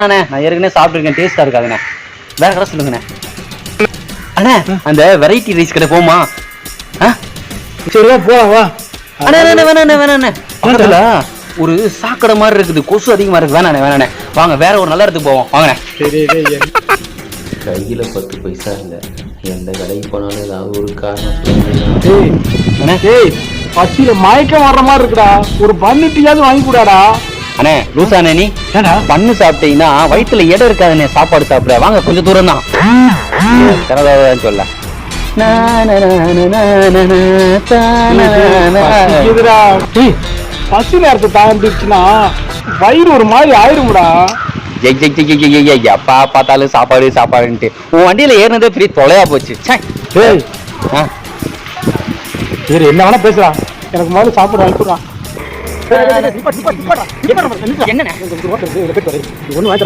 அண்ணே நான் ஏற்கனவே சாப்பிட்டுருக்கேன், டேஸ்டா இருக்காதுண்ணே. வேற கடை சொல்லுங்கண்ணே. அண்ணே அந்த வெரைட்டி ரைஸ் கடை போமா? சரி வா போலாம் வா. அண்ணே வேணாண்ணே பக்கத்துல ஒரு சாக்கடை மாதிரி இருக்குது, கொசு அதிகமா இருக்கு. வேணாண்ணே வாங்க வேற ஒரு நல்ல இடத்துக்கு போவோம் வாங்கண்ணே. கையில் 10 பைசா இல்லை, எந்த கடைக்கு போனாலும் ஏதாவது ஒரு காரணம் பசியில மயக்கம் வர்ற மாதிரி இருக்குடா, ஒரு பண்ணு டீயாவது வாங்கி கூடாடா. அண்ணே லூசானே நீ பண்ணு சாப்பிட்டீங்கன்னா வயிற்றுல இடம் இருக்காதுண்ணே, சாப்பாடு சாப்பிட வாங்க, கொஞ்சம் தூரம் தான் சொல்ல. பசி நேரத்தை தாண்டிடுச்சுன்னா வயிறு ஒரு மாதிரி ஆயிடும்டா. எப்பா பார்த்தாலும் சாப்பாடுன்ட்டு உன் வண்டியில ஏறினதே பெரிய தொலையா போச்சு. சரி என்ன வேணா பேசுறான், எனக்கு முதல்ல சாப்பாடு வாங்கிடுறான். என்ன